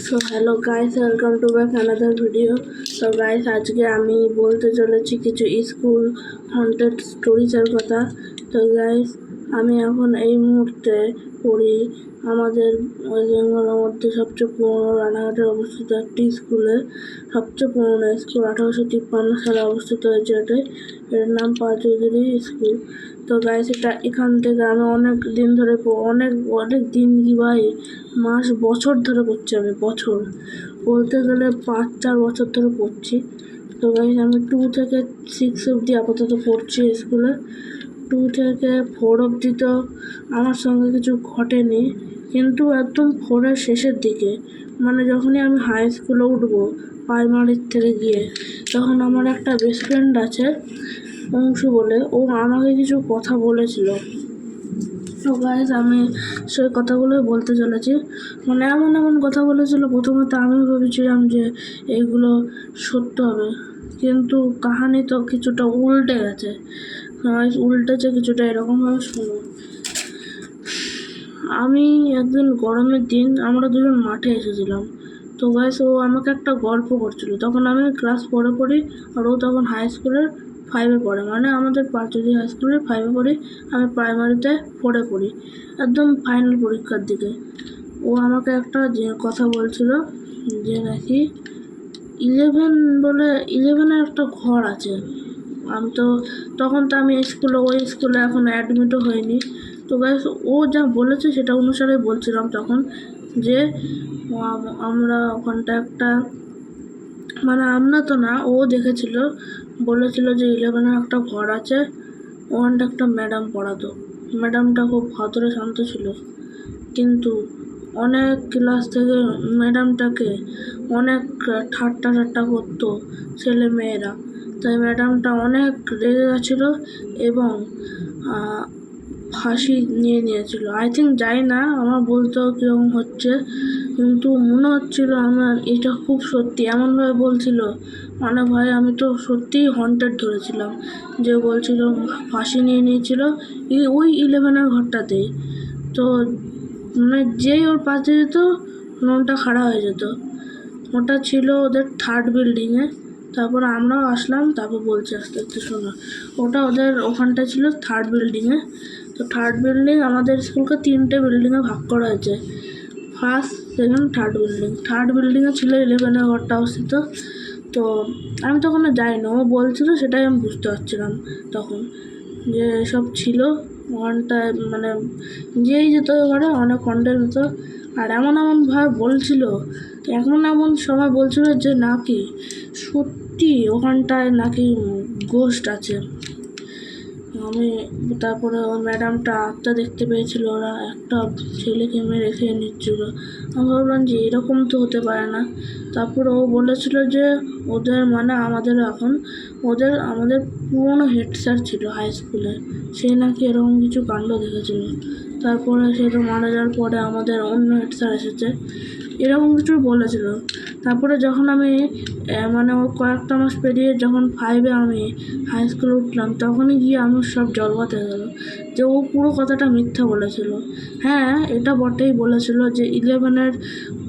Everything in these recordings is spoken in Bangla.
So hello guys, welcome to back another video. তো গাইস, আজকে আমি বলতে চলেছি কিছু স্কুল হন্টেড স্টোরিজের কথা। তো গাইস, আমি এখন এই মুহূর্তে পড়ি আমাদের ওয়েস্ট বেঙ্গলের মধ্যে সবচেয়ে পুরনো রানাঘাটে অবস্থিত একটি স্কুলে। সবচেয়ে পুরনো স্কুল 1853 সালে অবস্থিত হয়েছে এটাই। এর নাম পাঁচুদিরি স্কুল। তো গাইস, এখান থেকে আমি অনেক দিন ধরে অনেক দিন কি ভাই, মাস বছর ধরে পড়ছি। আমি বছর বলতে গেলে 5-4 বছর ধরে পড়ছি। তো গাইস, আমি 2 থেকে 6 অবধি আপাতত পড়ছি স্কুলে। 2 থেকে 4 অবধি তো আমার সঙ্গে কিছু ঘটেনি, কিন্তু একদম 4-এর শেষের দিকে, মানে যখনই আমি হাই স্কুলে উঠবো প্রাইমারির থেকে গিয়ে, তখন আমার একটা বেস্ট ফ্রেন্ড আছে অংশু বলে, ও আমাকে কিছু কথা বলেছিল। তো গাইস, আমি সেই কথাগুলোই বলতে চলেছি। মানে এমন কথা বলেছিল, প্রথমে তো আমি ভেবেছিলাম যে এইগুলো সত্য হবে, কিন্তু কাহিনী তো কিছুটা উল্টে গেছে। উল্টেছে কিছুটা, এরকমভাবে শুনো। আমি একদিন গরমের দিন আমরা দুজন মাঠে এসেছিলাম। তো গাইস, ও আমাকে একটা গল্প করছিল। তখন আমি ক্লাস 4-এ পড়ি, আর ও তখন হাই স্কুলের 5-এ পড়ে। মানে আমাদের পাঁচুদি হাই স্কুলের 5-এ পড়ি, আমি প্রাইমারিতে 4-এ পড়ি, একদম ফাইনাল পরীক্ষার দিকে। ও আমাকে একটা কথা বলছিল যে নাকি 11-এর একটা ঘর আছে। আমি তো তখন তো আমি ওই স্কুলে এখন অ্যাডমিটও হয়নি। তো গাইস, ও যা বলেছে সেটা অনুসারে বলছিলাম তখন, যে আমরা ওখানটা একটা, মানে আমরা তো না, ও দেখেছিল, বলেছিল যে 11-এর একটা ঘর আছে, ওখানটা একটা ম্যাডাম পড়াতো। ম্যাডামটা খুব ভদ্র শান্ত ছিল, কিন্তু অনেক ক্লাস থেকে ম্যাডামটাকে অনেক ঠাট্টা করতো ছেলে মেয়েরা। তাই ম্যাডামটা অনেক রেগে গেছিলো এবং ফাঁসি নিয়েছিল। জানি না, আমার বলতেও কীরকম হচ্ছে, কিন্তু মনে হচ্ছিল আমার এটা খুব সত্যি। এমনভাবে বলছিল, মানে ভাই আমি তো সত্যিই হন্টেড ধরেছিলাম, যে বলছিল ফাঁসি নিয়েছিল ওই 11-এর ঘরটাতেই। তো মানে যেই ওর পাশে যেত, মনটা খারাপ হয়ে যেত। ওটা ছিল ওদের 3rd বিল্ডিংয়ে। তারপর আমরাও আসলাম, তারপর বলছি আস্তে আস্তে শোনো। ওটা ওদের ওখানটা ছিল 3rd বিল্ডিংয়ে। তো 3rd বিল্ডিং, আমাদের স্কুলকে 3টে বিল্ডিংয়ে ভাগ করা হয়েছে, 1st, 2nd, 3rd building. 3rd বিল্ডিংয়ে ছিল 11-এর ঘরটা অবস্থিত। তো আমি তখন যাইনি, ও বলছিল সেটাই আমি বুঝতে পারছিলাম তখন, যে এসব ছিল ওখানটায়। মানে যেই যেত ঘরে অনেক কন্টেন্ট হতো, আর এমনভাবে বলছিল, এমন সময় বলছিল যে নাকি সত্যি ওখানটায় নাকি গোস্ট আছে। তারপরে ওই ম্যাডামটা আত্মা দেখতে পেয়েছিল, ওরা একটা ছেলেকে মেরে খেয়ে নিচ্ছিল। আমি ভাবলাম যে এরকম তো হতে পারে না। তারপরে ও বলেছিল যে ওদের, মানে আমাদের পুরনো হেড স্যার ছিল হাই স্কুলে, সে নাকি এরকম কিছু কাণ্ড দেখেছিল। তারপরে সে তো মারা যাওয়ার পরে আমাদের অন্য হেড স্যার এসেছে, এরকম কিছু বলেছিল। তারপরে যখন আমি মানে ও কয়েকটা মাস পেরিয়ে যখন 5-এ আমি হাই স্কুলে উঠলাম, তখনই গিয়ে আমার সব জলবাত হয়ে গেল যে ও পুরো কথাটা মিথ্যা বলেছিল। হ্যাঁ, এটা বটেই বলেছিল যে 11-এর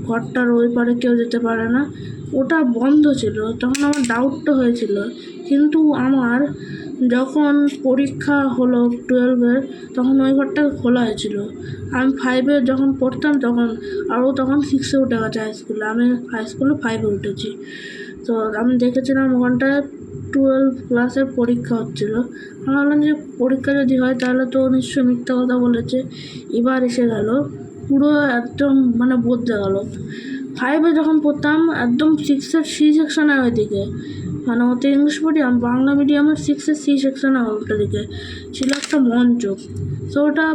ঘরটার ওই পারে কেউ যেতে পারে না, ওটা বন্ধ ছিল। তখন আমার ডাউটটা হয়েছিল, কিন্তু আমার যখন পরীক্ষা হলো 12-এর, তখন ওই ঘরটা খোলা হয়েছিল। আমি 5-এ যখন পড়তাম তখন, আর ও তখন 6-এ উঠে গেছে হাই স্কুলে, আমি হাই স্কুলে 5-এ উঠেছি। তো আমি দেখেছিলাম ওখানটায় 12 ক্লাসের পরীক্ষা হচ্ছিল। আমি ভাবলাম যে পরীক্ষা যদি হয় তাহলে তো নিশ্চয়ই মিথ্যা কথা বলেছে। এবার এসে গেল পুরো একদম, মানে বদলে গেল। 5-এ যখন পড়তাম একদম 6-এর সি সেকশনে ওইদিকে, মানে ওতে ইংলিশ মিডিয়াম, বাংলা মিডিয়ামের 6-এর সি সেকশনে উল্টো দিকে ছিল একটা মঞ্চ। তো ওটা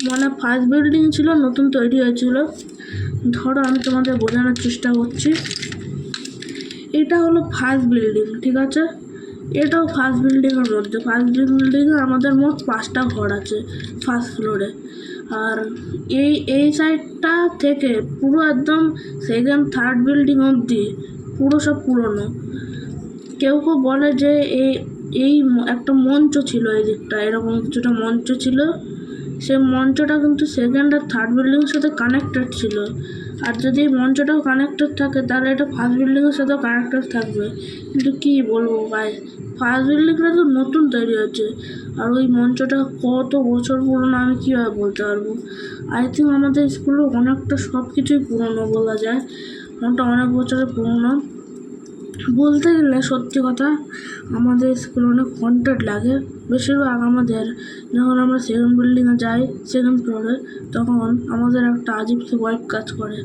মানে 1st বিল্ডিং ছিল, নতুন তৈরি হয়েছিল। ধরো আমি তোমাদের বোঝানোর চেষ্টা করছি। এটা হলো 1st বিল্ডিং, ঠিক আছে? এটাও 1st বিল্ডিংয়ের মধ্যে। 1st বিল্ডিংয়ে আমাদের মোট 5টা ঘর আছে 1st ফ্লোরে। আর এই সাইডটা থেকে পুরো একদম 2nd 3rd বিল্ডিং অবধি পুরো সব পুরনো। কেউ বলে যে এই একটা মঞ্চ ছিল এই দিকটা, এরকম কিছুটা মঞ্চ ছিল, সেই মঞ্চটা কিন্তু সেকেন্ড আর থার্ড বিল্ডিংয়ের সাথে কানেক্টেড ছিল। আর যদি এই মঞ্চটাও কানেক্টেড থাকে তাহলে এটা ফার্স্ট বিল্ডিংয়ের সাথেও কানেক্টেড থাকবে। কিন্তু কী বলবো ভাই, ফার্স্ট বিল্ডিংটা তো নতুন তৈরি হচ্ছে, আর ওই মঞ্চটা কত বছর পুরনো আমি কীভাবে বলতে পারবো। আই থিঙ্ক আমাদের স্কুলে অনেকটা সব কিছুই পুরনো বলা যায়, ওটা অনেক বছরের পুরনো। বলতে গেলে সত্যি কথা, আমাদের স্কুলে অনেক কন্টেন্ট লাগে। বেশিরভাগ আমাদের যখন আমরা সেকেন্ড বিল্ডিংয়ে যাই, সেকেন্ড ফ্লোরে, তখন আমাদের একটা আজীব সে ওয়াইব কাজ করে।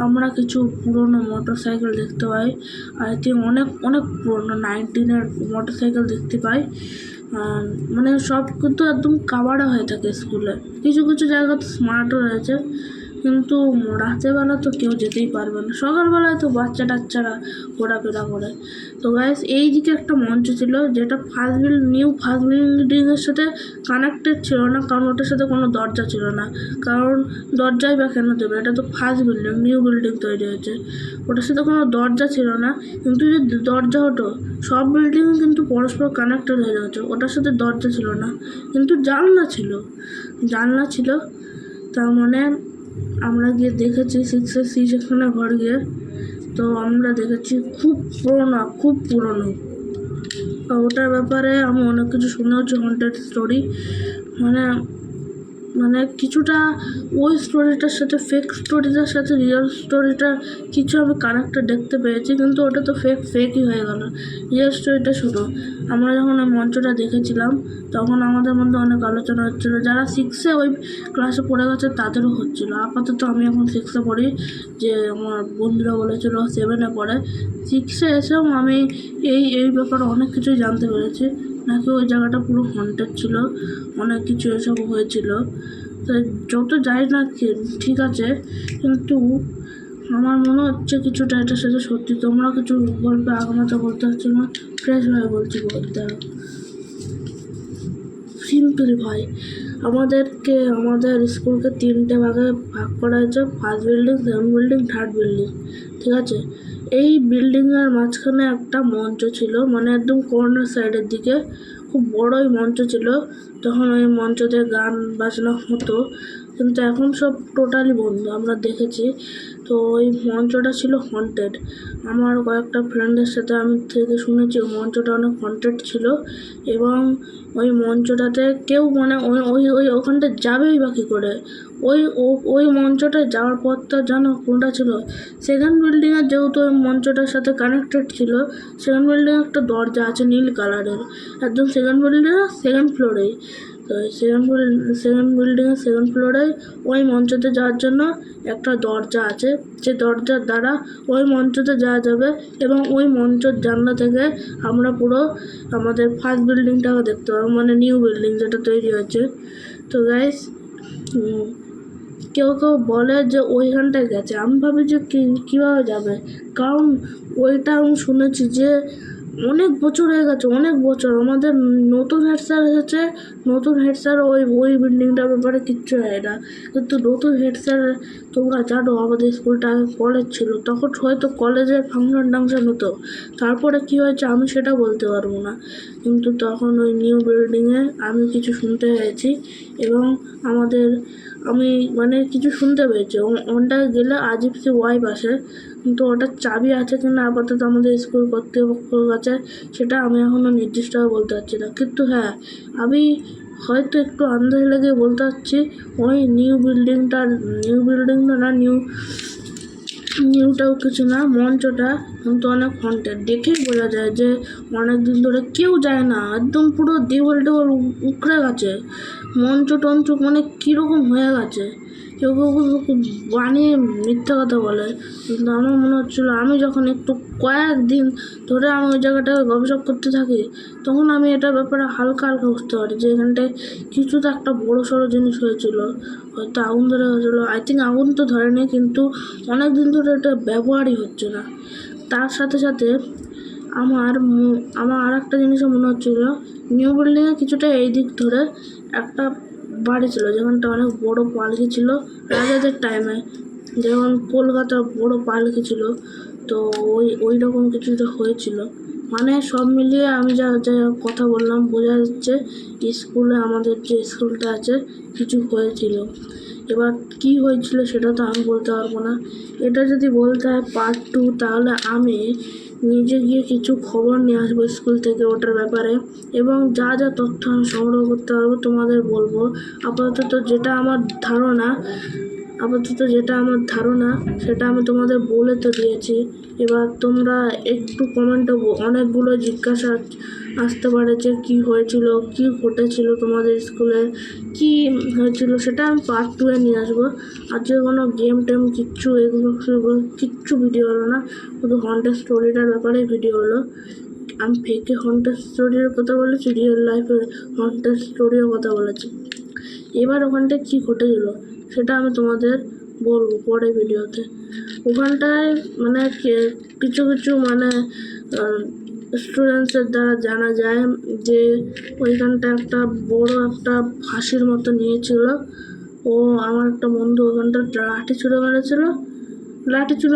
আমরা কিছু পুরনো মোটর সাইকেল দেখতে পাই, আই থিঙ্ক অনেক অনেক পুরনো 19-এর মোটর সাইকেল দেখতে পাই। মানে সব কিন্তু একদম কাভারা হয়ে থাকে স্কুলে। কিছু কিছু জায়গা তো স্মার্টও রয়েছে, কিন্তু রাতেরবেলা তো কেউ যেতেই পারবে না, সকালবেলায় তো বাচ্চা টাচ্চারা ঘোরাফেরা করে। তো গাইস, এই দিকে একটা মঞ্চ ছিল যেটা নিউ ফার্স্ট বিল্ডিংয়ের সাথে কানেক্টেড ছিল না, কারণ ওটার সাথে কোনো দরজা ছিল না। কারণ দরজাই বা কেন দেবে, এটা তো ফার্স্ট বিল্ডিং, নিউ বিল্ডিং তৈরি হয়েছে, ওটার সাথে কোনো দরজা ছিল না। কিন্তু যদি দরজা হতো, সব বিল্ডিং কিন্তু পরস্পর কানেক্টেড হয়ে যাচ্ছে, ওটার সাথে দরজা ছিল না, কিন্তু জানলা ছিল। তার মানে আমরা গিয়ে দেখেছি 6-এর সি সেকশনে ঘর গিয়ে, তো আমরা দেখেছি খুব পুরনো। ওটার ব্যাপারে আমি অনেক কিছু শুনেওছি, হন্টেড স্টোরি। মানে মানে কিছুটা ওই স্টোরিটার সাথে, ফেক স্টোরিটার সাথে রিয়েল স্টোরিটা কিছু আমি কানেক্টে দেখতে পেয়েছি, কিন্তু ওটা তো ফেকই হয়ে গেল। রিয়েল স্টোরিটা শুনো, আমরা যখন ওই মঞ্চটা দেখেছিলাম তখন আমাদের মধ্যে অনেক আলোচনা হচ্ছিলো। যারা 6-এ ওই ক্লাসে পড়ে গেছে তাদেরও হচ্ছিলো। আপাতত আমি এখন 6-এ পড়ি, যে আমার বন্ধুরা বলেছিল 7-এ পড়ে। 6-এ এসেও আমি এই ব্যাপারে অনেক কিছুই জানতে পেরেছি, নাকি ওই জায়গাটা পুরো হন্টেড ছিল, অনেক কিছু এসব হয়েছিল। তো যত যাই না ঠিক আছে, কিন্তু আমার মনে হচ্ছে কিছুটা এটার সাথে সত্যি। তোমরা কিছু গল্পে আগামাতে বলতে হচ্ছে না, ফ্রেশভাবে বলছি বলতে। সিম্পল ভাই, আমাদের স্কুলকে 3টে ভাগে ভাগ করা হয়েছে, first building, second building, third building, ঠিক আছে। এই বিল্ডিংয়ের মাঝখানে একটা মঞ্চ ছিল, মানে একদম কর্নার সাইডের দিকে খুব বড়ই মঞ্চ ছিল। তখন ওই মঞ্চতে গান বাজনা হতো, কিন্তু এখন সব টোটালি বন্ধ, আমরা দেখেছি। তো ওই মঞ্চটা ছিল হন্টেড। আমার কয়েকটা ফ্রেন্ডের সাথে আমি থেকে শুনেছি ওই মঞ্চটা অনেক হন্টেড ছিল, এবং ওই মঞ্চটাতে কেউ মানে ওখানটা যাবেই বা কী করে। ওই মঞ্চটায় যাওয়ার পথটা জানো কোনটা ছিল? সেকেন্ড বিল্ডিংয়ের, যেহেতু ওই মঞ্চটার সাথে কানেক্টেড ছিল, সেকেন্ড বিল্ডিংয়ে একটা দরজা আছে নীল কালারের, একদম সেকেন্ড বিল্ডিংয়ের সেকেন্ড ফ্লোরেই। তো সেকেন্ড বিল্ডিংয়ের সেকেন্ড ফ্লোরে ওই মঞ্চতে যাওয়ার জন্য একটা দরজা আছে, যে দরজার দ্বারা ওই মঞ্চতে যাওয়া যাবে, এবং ওই মঞ্চের জানলা থেকে আমরা পুরো আমাদের ফার্স্ট বিল্ডিংটাকে দেখতে পাবো, মানে নিউ বিল্ডিং যেটা তৈরি হয়েছে। তো গাইস, কেউ বলে যে ওইখানটায় গেছে, আমি ভাবি যে কীভাবে যাবে, কারণ ওইটা আমি শুনেছি যে অনেক বছর হয়ে গেছে, অনেক বছর। আমাদের নতুন হেড স্যার এসেছে, নতুন হেড স্যার ওই বিল্ডিংটার ব্যাপারে কিচ্ছু হয় না। কিন্তু নতুন হেড স্যার, তোমরা জানো আমাদের স্কুলটা আগে কলেজ ছিল, তখন হয়তো কলেজের ফাংশন হতো, তারপরে কী হয়েছে আমি সেটা বলতে পারবো না। কিন্তু তখন ওই নিউ বিল্ডিংয়ে আমি কিছু শুনতে পেয়েছি, এবং আমি মানে কিছু শুনতে পেয়েছি। ওটায় গেলে আজীব সে ওয়াইব আসে, কিন্তু ওটার চাবি আছে কিনা আপাতত আমাদের স্কুল কর্তৃপক্ষের কাছে, সেটা আমি এখনও নির্দিষ্টভাবে বলতে পারছি না। কিন্তু হ্যাঁ, আমি হয়তো একটু আন্দাজ লেগে বলতে পারছি, ওই নিউ বিল্ডিংটা না, নিউটাও কিছু না, মঞ্চটা কিন্তু অনেক হন্টেড। দেখেই বোঝা যায় যে অনেক দিন ধরে কেউ যায় না, একদম পুরো দেওয়াল উখড়ে গেছে, মঞ্চ টঞ্চ মানে কীরকম হয়ে গেছে। কেউ বানিয়ে মিথ্যা কথা বলে, কিন্তু আমার মনে হচ্ছিলো, আমি যখন একটু কয়েকদিন ধরে আমি ওই জায়গাটাকে গবেষণা করতে থাকি, তখন আমি এটার ব্যাপারে হালকা বুঝতে পারি যে এখানটায় কিছু তো একটা বড়ো সড়ো জিনিস হয়েছিল, হয়তো আগুন ধরে হয়েছিলো। আই থিঙ্ক আগুন তো ধরেনি, কিন্তু অনেক দিন ধরে এটা ব্যবহারই হচ্ছে না। তার সাথে সাথে আমার আর একটা জিনিসও মনে হচ্ছিলো, নিউ বিল্ডিংয়ে কিছুটা এই দিক ধরে একটা বাড়ি ছিল, যেখানটা অনেক বড় পালকি ছিল রাজাদের টাইমে, যেমন কলকাতার বড় পালকি ছিল। তো ওই রকম কিছুটা হয়েছিল। মানে সব মিলিয়ে আমি যা যা কথা বললাম বোঝা যাচ্ছে স্কুলে, আমাদের যে স্কুলটা আছে, কিছু হয়েছিল। এবার কি হয়েছিল সেটা তো আমি বলতে পারবো না। এটা যদি বলতে হয় পার্ট 2, তাহলে আমি নিজে গিয়ে কিছু খবর নিয়ে আসবো স্কুল থেকে ওটার ব্যাপারে, এবং যা যা তথ্য আমি সংগ্রহ করতে পারবো তোমাদের বলবো। আপাতত যেটা আমার ধারণা সেটা আমি তোমাদের বলে তো দিয়েছি। এবার তোমরা একটু কমেন্টে অনেকগুলো জিজ্ঞাসা আসতে পারে যে কী হয়েছিল, কী ঘটেছিল তোমাদের স্কুলে, কী হয়েছিল, সেটা আমি পার্ট 2 নিয়ে আসবো। আজকে কোনো গেম টেম কিচ্ছু ভিডিও হলো না, শুধু হন্টেড স্টোরিটার ব্যাপারে ভিডিও হলো। আমি ফেকে হন্টেড স্টোরির কথা বলেছি, রিয়েল লাইফের হন্টেড স্টোরিও কথা বলেছি। এবার ওখানটায় কী ঘটেছিল সেটা আমি তোমাদের বলবো পরে ভিডিওতে। ওখানটায় মানে কিছু মানে স্টুডেন্টসের দ্বারা জানা যায় যে ওইখানটা একটা বড় একটা ফাঁসির মতো নিয়েছিল। আমার একটা বন্ধু ওখানটা লাঠি ছুঁড়ে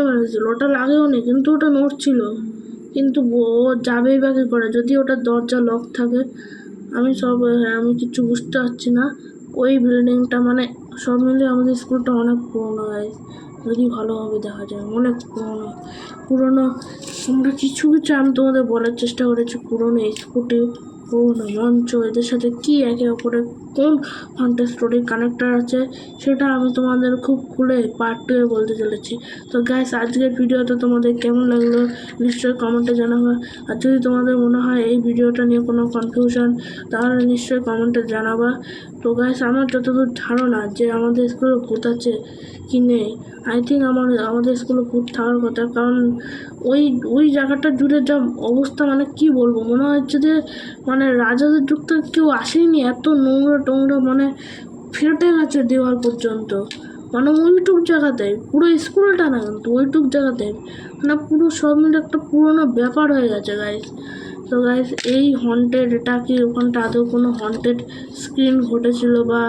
মেরেছিল, ওটা লাগেও নি, কিন্তু ওটা নড়ছিল। কিন্তু ও যাবেই বা কী করে যদি ওটার দরজা লক থাকে? আমি কিছু বুঝতে পারছি না। ওই বিল্ডিংটা মানে সব মিলিয়ে আমাদের স্কুলটা অনেক পুরোনো হয়, যদি ভালোভাবে দেখা যায় অনেক পুরোনো। আমরা কিছু আমি তোমাদের বলার চেষ্টা করেছি। পুরোনো স্কুটি, পুরোনো মঞ্চ, এদের সাথে কি একে অপরে কোন হন্টেড স্টোরি কানেক্টার আছে সেটা আমি তোমাদের খুব খুলে পার্ট 2 বলতে চলেছি। তো গাইস, আজকের ভিডিওটা তোমাদের কেমন লাগলো নিশ্চয়ই কমেন্টে জানাবা। আর যদি তোমাদের মনে হয় এই ভিডিওটা নিয়ে কোনো কনফিউশন, তাহলে নিশ্চয়ই কমেন্টে জানাবা। তো গাইস, আমার যতদূর ধারণা যে আমাদের স্কুলে ভূত আছে কি নেই, আই থিঙ্ক আমাদের স্কুলে ভূত থাকার কথা। কারণ ওই জায়গাটা জুড়ে যা অবস্থা, মানে কি বলবো, মনে হচ্ছে যে মানে রাজাদের যুগ থেকে কেউ আসেনি। এত নোংরা টোংরা, মানে ফেটে গেছে দেওয়াল পর্যন্ত। মানে ওইটুক জায়গাতে পুরো স্কুলটা না, কিন্তু ওইটুক জায়গাতে মানে পুরো সব মিলে একটা পুরোনো ব্যাপার হয়ে গেছে গাইস। তো গাইস, এই হন্টেড, এটা কি ওখানটা আদৌ কোনো হন্টেড স্ক্রিন ঘটেছিল, বা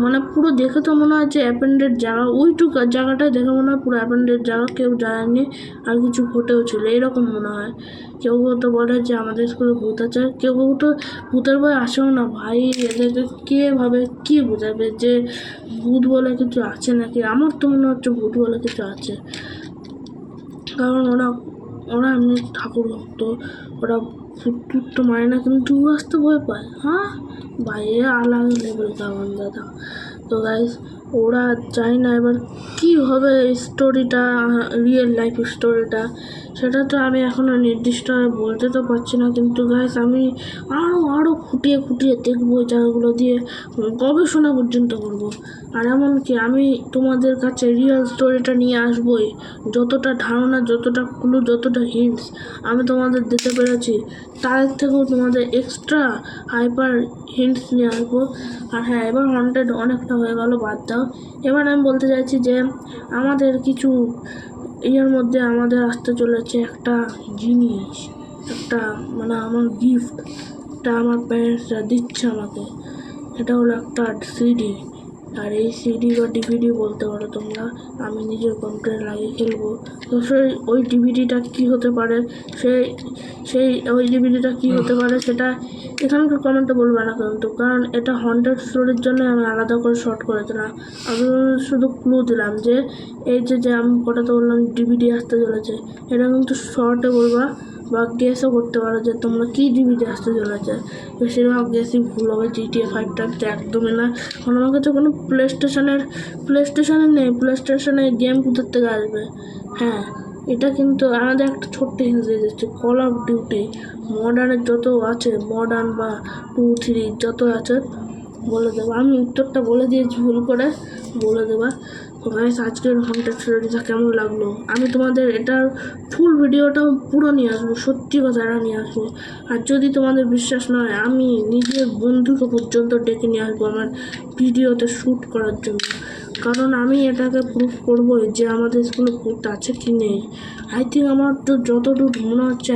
মানে পুরো দেখে তো মনে হয় যে অ্যাপেন্ডেড জায়গা, ওইটুকু জায়গাটায় দেখে মনে হয় পুরো অ্যাপেন্ডেড জায়গা, কেউ যায়নি আর কিছু ঘটেও ছিল এরকম মনে হয়। কেউ তো বলে যে আমাদের স্কুলে ভূত আছে, কেউ তো ভূতের ভয় আসেও না ভাই। এদেরকে কে ভাবে কি বোঝাবে যে ভূত বলে কিছু আছে নাকি? আমার তো মনে হচ্ছে ভূত বলে কিছু আছে, কারণ ওরা এমনি ঠাকুর ভক্ত, ওরা ভূত তো মানে না, কিন্তু আসতে ভয় পায়। হ্যাঁ ভাই, আলাদা লেভেল का बंदा था। তো গাইস, ওরা চাই না এবার কি হবে স্টোরিটা, রিয়েল লাইফ স্টোরিটা, সেটা তো আমি এখনও নির্দিষ্টভাবে বলতে তো পারছি না। কিন্তু গাইস, আমি আরও খুঁটিয়ে দেখবো, ওই জায়গাগুলো দিয়ে গবেষণা পর্যন্ত করবো। আর এমনকি আমি তোমাদের কাছে রিয়েল স্টোরিটা নিয়ে আসবোই। যতটা ধারণা, যতটা ক্লু, যতটা হিন্টস আমি তোমাদের দিতে পেরেছি, তার থেকেও তোমাদের এক্সট্রা হাইপার হিন্টস নিয়ে আসবো। আর হ্যাঁ, এবার হন্টেড অনেকটা হয়ে গেল, বাদ দাও। এবার আমি বলতে চাইছি যে আমাদের কিছু এর মধ্যে আমাদের আসতে চলেছে একটা জিনিস, একটা মানে আমার গিফট, এটা আমার প্যারেন্টসরা দিচ্ছে আমাকে। এটা হলো একটা সিডি। আর এই সিডি বা ডিভিডি বলতে পারো তোমরা, আমি নিজের কম্পিউটারে লাগিয়ে খেলবো। তো ওই ডিভিডিটা কী হতে পারে, ওই ডিভিডিটা কী হতে পারে সেটা এখানকার কমেন্টে বলবে না কিন্তু, কারণ এটা হন্টেড স্টোরির জন্য আমি আলাদা করে শর্ট করেছিলাম। আমি শুধু ক্লু দিলাম যে এই যে আমি কটাতে বললাম ডিভিডি আসতে চলেছে, এটা কিন্তু শর্টে বলবা বা গেসও করতে পারো যে তোমরা কী ডিভিডি আসতে চলেছে। বেশিরভাগ গেসই ভুল হবে। GTA 5টা তো একদমই না, কারণ আমার কাছে কোনো প্লে স্টেশনে নেই। প্লে স্টেশনে গেম কোথার থেকে আসবে? হ্যাঁ, এটা কিন্তু আমাদের একটা ছোট্ট হিন্স দিয়ে দিচ্ছে, কল অফ ডিউটি মডার্নের যত আছে, মডার্ন বা 2, 3 যত আছে বলে দেবো। আমি উত্তরটা বলে দিয়েছি ভুল করে, বলে দেবা। তো গাইস, আজকের হন্টেড স্টোরিটা কেমন লাগলো, আমি তোমাদের এটার ফুল ভিডিওটাও পুরো নিয়ে আসবো, সত্যি কথাটা নিয়ে আসবো। আর যদি তোমাদের বিশ্বাস না হয়, আমি নিজের বন্ধুকে পর্যন্ত ডেকে নিয়ে আসবো আমার ভিডিওতে শ্যুট করার জন্য, কারণ আমি এটাকে প্রুফ করবোই যে আমাদের স্কুলে ভূত আছে কি নেই। আই থিঙ্ক আমার তো যতটুকু মনে হচ্ছে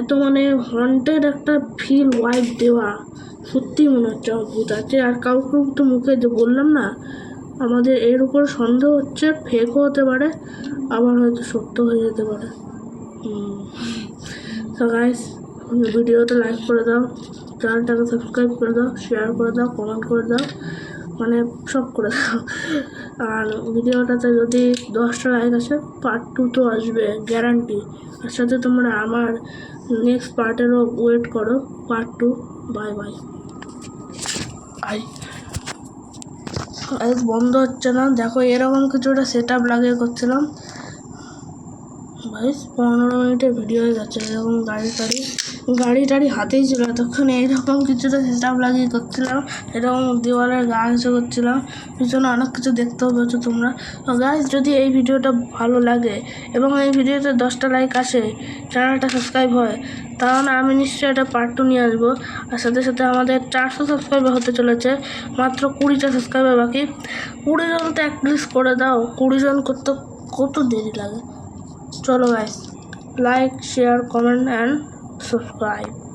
এত মানে হন্টেড একটা ফিল ওয়াইব দেওয়া, সত্যি মনে হচ্ছে আমার ভূত আছে। আর কাউকে তো মুখে যে বললাম না, আমাদের এর উপর সন্দেহ হচ্ছে, ফেকও হতে পারে, আবার হয়তো সত্য হয়ে যেতে পারে। তো গাইস, ভিডিওটা লাইক করে দাও, চ্যানেলটাকে সাবস্ক্রাইব করে দাও, শেয়ার করে দাও, কমেন্ট করে দাও, মানে সব করে দাও। আর ভিডিওটাতে যদি 10টা লাইক আসে, পার্ট 2 তো আসবে গ্যারান্টি। আর সাথে তোমরা আমার নেক্সট পার্টেরও ওয়েট করো, পার্ট 2। Bye bye. বন্ধ হচ্ছে না, দেখো এরকম কিছু একটা সেট আপ লাগিয়ে করছিলাম। 15 মিনিটের ভিডিও হয়ে যাচ্ছে। এরকম গাড়ি টাড়ি হাতেই ছিল তখন, এইরকম কিছুটা সেট আপ লাগিয়ে করছিলাম, এরকম দেওয়ালের গা ঘেঁষে করছিলাম, পিছনে অনেক কিছু দেখতেও পেয়েছো তোমরা। তো গাইস, যদি এই ভিডিওটা ভালো লাগে এবং এই ভিডিওতে 10টা লাইক আসে, চ্যানেলটা সাবস্ক্রাইব হয়, তাহলে আমি নিশ্চয়ই এটা পার্ট 2 নিয়ে আসবো। আর সাথে সাথে আমাদের 400 সাবস্ক্রাইবার হতে চলেছে, মাত্র 20টা সাবস্ক্রাইবার বাকি। 20 জন তো অ্যাটলিস্ট করে দাও, 20 জন করতে কত দেরি লাগে। চলো guys, like, share, comment and subscribe.